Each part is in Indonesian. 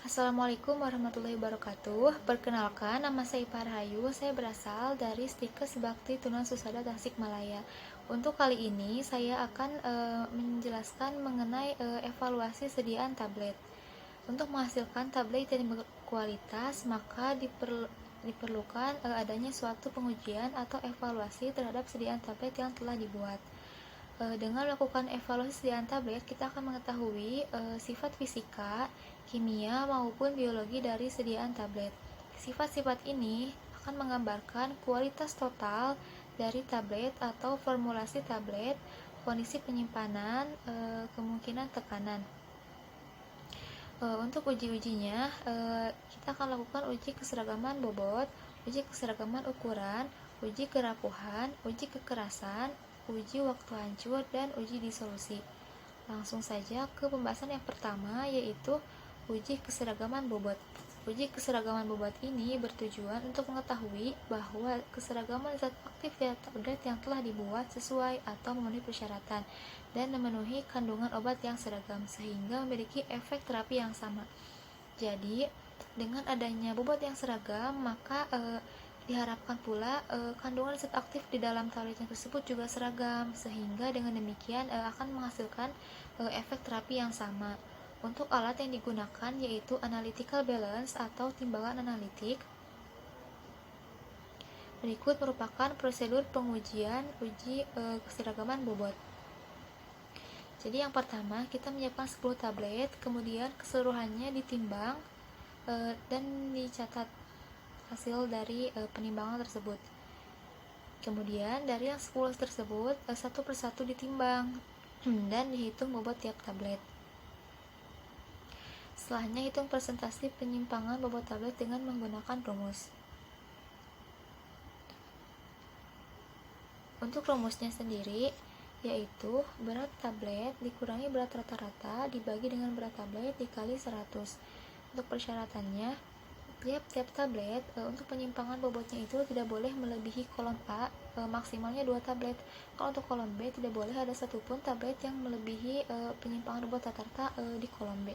Assalamualaikum warahmatullahi wabarakatuh. Perkenalkan, nama saya Ipa Rahayu. Saya berasal dari Stikes Bakti Tunan Susada Tasikmalaya. Untuk kali ini saya akan menjelaskan mengenai evaluasi sediaan tablet. Untuk menghasilkan tablet yang berkualitas, maka diperlukan adanya suatu pengujian atau evaluasi terhadap sediaan tablet yang telah dibuat. Dengan melakukan evaluasi sediaan tablet, kita akan mengetahui sifat fisika, kimia, maupun biologi dari sediaan tablet. Sifat-sifat ini akan menggambarkan kualitas total dari tablet atau formulasi tablet, kondisi penyimpanan, kemungkinan tekanan. Untuk uji-ujinya, kita akan lakukan uji keseragaman bobot, uji keseragaman ukuran, uji kerapuhan, uji kekerasan, uji waktu hancur, dan uji disolusi. Langsung saja ke pembahasan yang pertama, yaitu uji keseragaman bobot. Uji keseragaman bobot ini bertujuan untuk mengetahui bahwa keseragaman zat aktif di tablet yang telah dibuat sesuai atau memenuhi persyaratan dan memenuhi kandungan obat yang seragam sehingga memiliki efek terapi yang sama. Jadi, dengan adanya bobot yang seragam, maka diharapkan pula kandungan zat aktif di dalam tablet tersebut juga seragam sehingga dengan demikian akan menghasilkan efek terapi yang sama. Untuk alat yang digunakan yaitu analytical balance atau timbangan analitik. Berikut merupakan prosedur pengujian uji keseragaman bobot. Jadi yang pertama, kita menyiapkan 10 tablet, kemudian keseluruhannya ditimbang dan dicatat hasil dari penimbangan tersebut. Kemudian dari yang 10 tersebut satu persatu ditimbang dan dihitung bobot tiap tablet. Setelahnya hitung persentase penyimpangan bobot tablet dengan menggunakan rumus. Untuk rumusnya sendiri yaitu berat tablet dikurangi berat rata-rata dibagi dengan berat tablet dikali 100. Untuk persyaratannya, tiap tablet untuk penyimpangan bobotnya itu tidak boleh melebihi kolom A, maksimalnya 2 tablet. Kalau untuk kolom B tidak boleh ada satupun tablet yang melebihi penyimpangan bobot rata-rata di kolom B.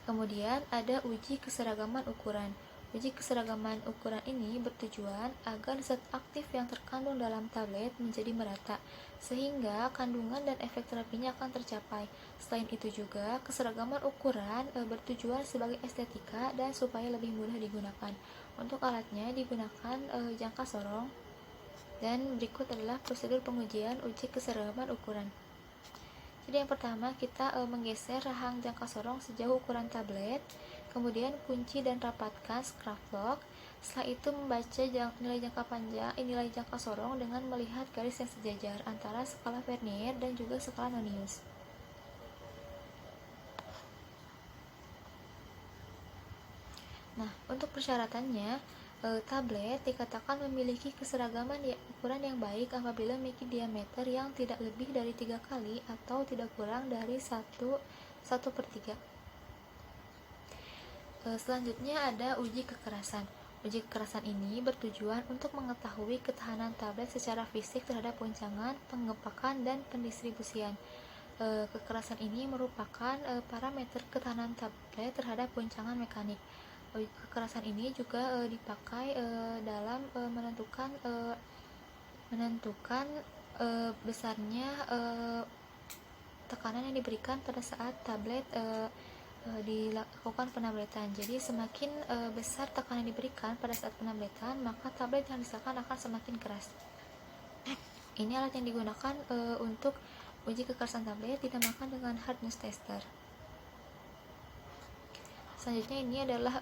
Kemudian ada uji keseragaman ukuran. Uji keseragaman ukuran ini bertujuan agar zat aktif yang terkandung dalam tablet menjadi merata, sehingga kandungan dan efek terapinya akan tercapai. Selain itu juga, keseragaman ukuran bertujuan sebagai estetika dan supaya lebih mudah digunakan. Untuk alatnya digunakan jangka sorong, dan berikut adalah prosedur pengujian uji keseragaman ukuran. Jadi yang pertama kita menggeser rahang jangka sorong sejauh ukuran tablet, kemudian kunci dan rapatkan scrap lock. Setelah itu membaca nilai jangka panjang, nilai jangka sorong dengan melihat garis yang sejajar antara skala Vernier dan juga skala Nonius. Nah, untuk persyaratannya, tablet dikatakan memiliki keseragaman ukuran yang baik apabila memiliki diameter yang tidak lebih dari 3 kali atau tidak kurang dari 1/3. Selanjutnya ada uji kekerasan. Uji kekerasan ini bertujuan untuk mengetahui ketahanan tablet secara fisik terhadap goncangan, penggempakan, dan pendistribusian. Kekerasan ini merupakan parameter ketahanan tablet terhadap goncangan mekanik. Kekerasan ini juga dipakai dalam menentukan besarnya tekanan yang diberikan pada saat tablet dilakukan penabletan. Jadi semakin besar tekanan yang diberikan pada saat penabletan, maka tablet yang dihasilkan akan semakin keras. Ini alat yang digunakan untuk uji kekerasan tablet dinamakan dengan hardness tester. Selanjutnya ini adalah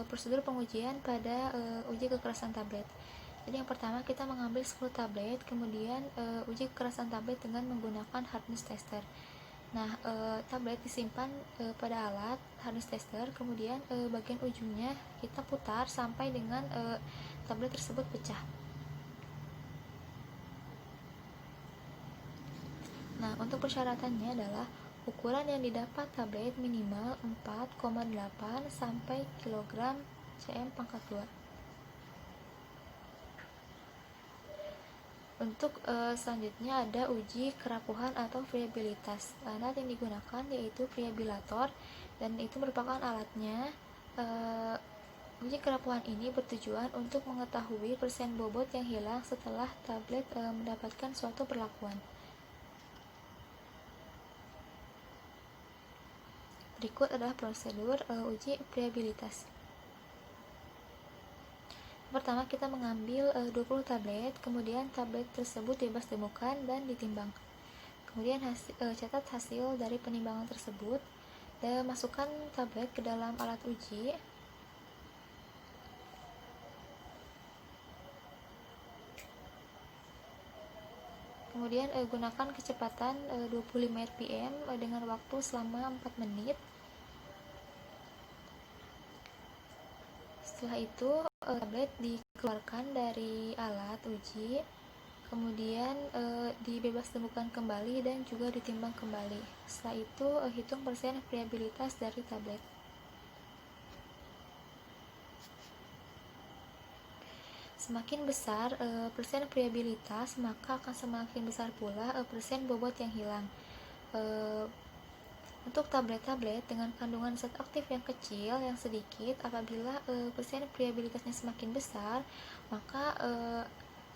prosedur pengujian pada uji kekerasan tablet. Jadi yang pertama kita mengambil 10 tablet, kemudian uji kekerasan tablet dengan menggunakan hardness tester. Nah, tablet disimpan pada alat hardness tester, kemudian bagian ujungnya kita putar sampai dengan tablet tersebut pecah. Nah, untuk persyaratannya adalah ukuran yang didapat tablet minimal 4,8 sampai kg cm pangkat 2. Untuk selanjutnya ada uji kerapuhan atau friabilitas. Alat yang digunakan yaitu friabilator dan itu merupakan alatnya. Uji kerapuhan ini bertujuan untuk mengetahui persen bobot yang hilang setelah tablet mendapatkan suatu perlakuan. Berikut adalah prosedur uji friabilitas. Pertama, kita mengambil 20 tablet, kemudian tablet tersebut bebas ditemukan dan ditimbang. Kemudian catat hasil dari penimbangan tersebut dan masukkan tablet ke dalam alat uji. Kemudian gunakan kecepatan 25 rpm dengan waktu selama 4 menit. Setelah itu tablet dikeluarkan dari alat uji, kemudian dibebas temukan kembali dan juga ditimbang kembali. Setelah itu hitung persen friabilitas dari tablet. Semakin besar persen friabilitas, maka akan semakin besar pula persen bobot yang hilang. Untuk tablet-tablet dengan kandungan zat aktif yang kecil, yang sedikit, apabila persen friabilitasnya semakin besar, maka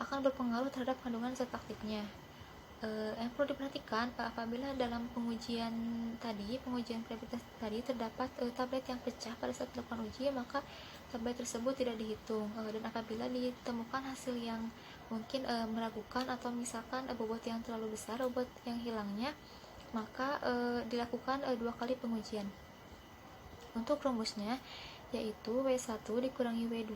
akan berpengaruh terhadap kandungan zat aktifnya. Yang perlu diperhatikan apabila dalam pengujian friabilitas tadi terdapat tablet yang pecah pada saat dilakukan uji, maka tablet tersebut tidak dihitung. Dan apabila ditemukan hasil yang mungkin meragukan atau misalkan bobot yang terlalu besar, bobot yang hilangnya, maka dilakukan 2 kali pengujian. Untuk rumusnya yaitu W1 dikurangi W2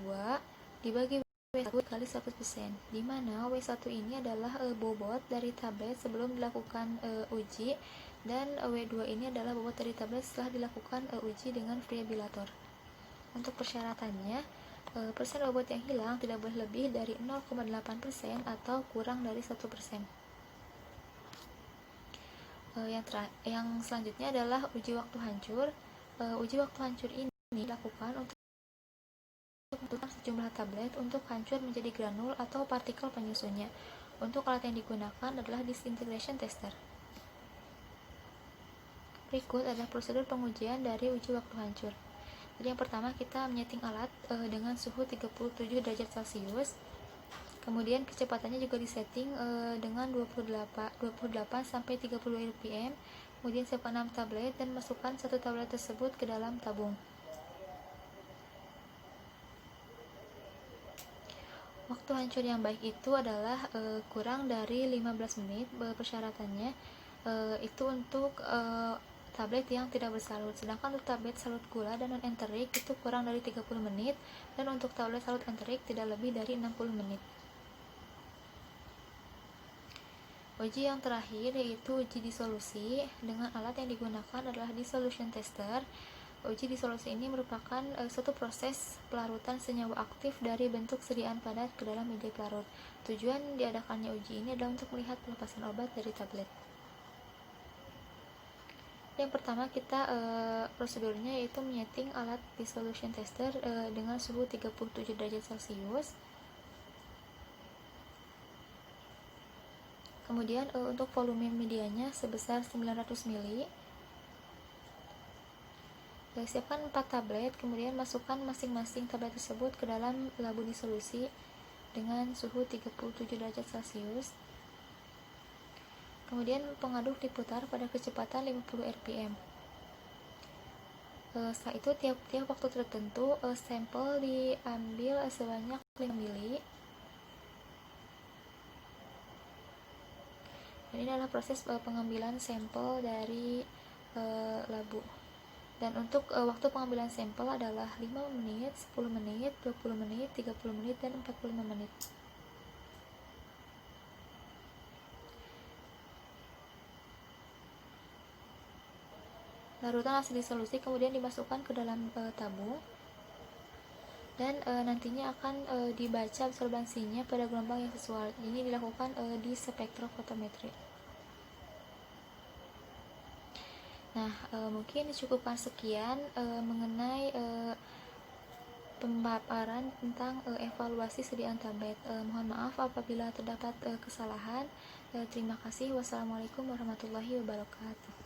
dibagi W1 kali 100%, di mana W1 ini adalah bobot dari tablet sebelum dilakukan uji, dan W2 ini adalah bobot dari tablet setelah dilakukan uji dengan friabilator. Untuk persyaratannya, persen bobot yang hilang tidak boleh lebih dari 0,8% atau kurang dari 1%. Yang selanjutnya adalah uji waktu hancur. Uji waktu hancur ini dilakukan untuk menentukan sejumlah tablet untuk hancur menjadi granul atau partikel penyusunnya. Untuk alat yang digunakan adalah disintegration tester. Berikut adalah prosedur pengujian dari uji waktu hancur. Jadi yang pertama, kita menyeting alat dengan suhu 37 derajat Celcius. Kemudian kecepatannya juga disetting dengan 28 sampai 30 rpm. Kemudian siapkan 6 tablet dan masukkan satu tablet tersebut ke dalam tabung. Waktu hancur yang baik itu adalah kurang dari 15 menit. Persyaratannya itu untuk tablet yang tidak bersalut. Sedangkan untuk tablet salut gula dan non-enterik itu kurang dari 30 menit, dan untuk tablet salut enterik tidak lebih dari 60 menit. Uji yang terakhir yaitu uji disolusi. Dengan alat yang digunakan adalah dissolution tester. Uji disolusi ini merupakan suatu proses pelarutan senyawa aktif dari bentuk sediaan padat ke dalam media pelarut. Tujuan diadakannya uji ini adalah untuk melihat pelepasan obat dari tablet. Yang pertama, kita prosedurnya yaitu menyeting alat dissolution tester dengan suhu 37 derajat Celcius. Kemudian untuk volume medianya sebesar 900 ml. Siapkan 4 tablet, kemudian masukkan masing-masing tablet tersebut ke dalam labu disolusi dengan suhu 37 derajat Celcius. Kemudian pengaduk diputar pada kecepatan 50 rpm. Setelah itu tiap-tiap waktu tertentu sampel diambil sebanyak 5 ml. Dan ini adalah proses pengambilan sampel dari labu. Dan untuk waktu pengambilan sampel adalah 5 menit, 10 menit, 20 menit, 30 menit, dan 45 menit. Larutan hasil disolusi kemudian dimasukkan ke dalam tabung, dan nantinya akan dibaca absorbansinya pada gelombang yang sesuai. Ini dilakukan di spektrofotometri. Nah, mungkin dicukupkan sekian mengenai pemaparan tentang evaluasi sediaan tablet. Mohon maaf apabila terdapat kesalahan. Terima kasih. Wassalamualaikum warahmatullahi wabarakatuh.